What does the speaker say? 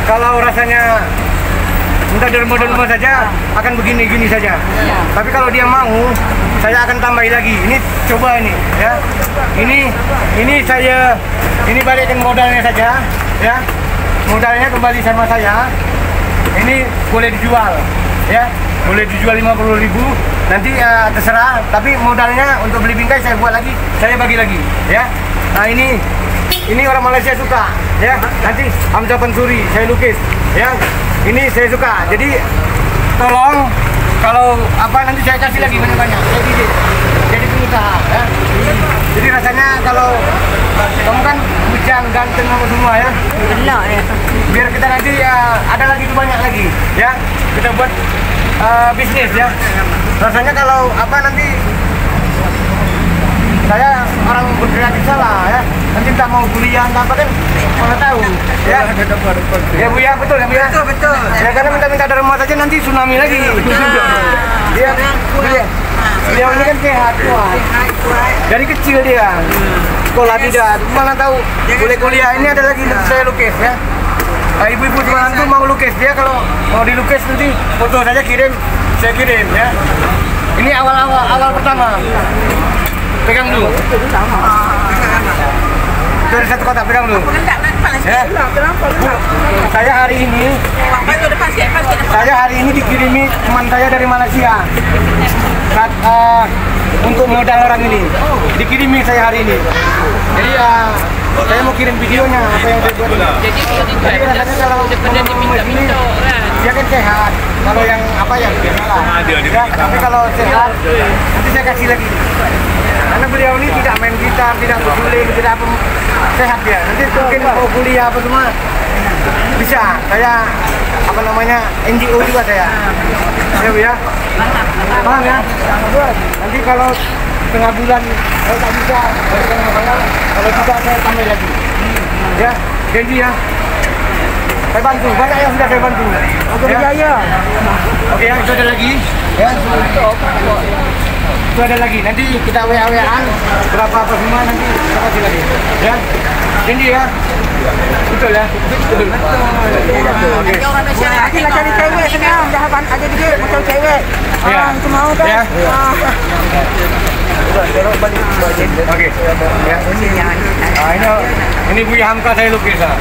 Kalau rasanya minta derma-derma saja akan begini-gini saja. Tapi kalau dia mau, saya akan tambahin lagi. Ini coba ini, ya. Ini balikin modalnya saja, ya. Modalnya kembali sama saya. Ini boleh dijual, ya. Boleh dijual 50.000. Nanti terserah. Tapi modalnya untuk beli bingkai saya buat lagi, saya bagi lagi, ya. Nah ini orang Malaysia suka, ya. Nanti Hamzah Pensuri saya lukis, ya. Ini saya suka. Jadi tolong kalau nanti saya kasih lagi banyak-banyak. Jadi pengusaha, ya. Jadi rasanya kalau kamu kan bujang ganteng apa semua, ya. Benar ya. Biar kita nanti ada lagi banyak lagi, ya. Kita buat bisnis, ya. Rasanya kalau nanti saya orang berkreatif salah, ya. Nanti tak mau kuliah apa kan mana tahu, ya. Ya Bu, ya, betul ya Bu, ya. Betul. Ya karena minta derma saja nanti tsunami lagi. Beliau ini kan sehat, kuat. Dari kecil dia sekolah tidak, mana tahu boleh kuliah. Ini ada lagi saya lukis, ya. Ibu-ibu teman tuh mau lukis, dia kalau mau dilukis nanti foto saja saya kirim, ya. Ini awal pertama. Pegang dulu. Dari satu kotak, pegang dulu. Ya. Saya hari ini dikirimi teman saya dari Malaysia. Untuk modal orang ini dikirimi saya hari ini. Jadi saya mau kirim videonya apa yang saya buat. Jadi rasanya kalau ini dia kan sehat. Kalau yang yang salah. Ya, tapi kalau sehat nanti saya kasih lagi. Karena beliau ini tidak main gitar, tidak berguling, tidak sehat dia. Nanti mungkin mau kuliah apa semua bisa. Saya NGO juga saya. Ya Bu, ya. Paham ya? Nanti kalau tengah bulan kalau tak bisa, kalau bisa saya tambah lagi. Ya, janji ya. Saya bantu, banyak yang sudah saya bantu. Oke, berjaya. Oke, ya, itu ada lagi. Ya, itu ada lagi. Nanti kita WA-WA-an berapa apa semua nanti kita kasih lagi. Ya, janji ya. Betul ya? Betul. Oke. Nanti nak cari cewek senang, dah ada dia macam cewek. Itu mau kan? Ya. Oke. Ya. Ini Bu Hamka saya lukis. Baru.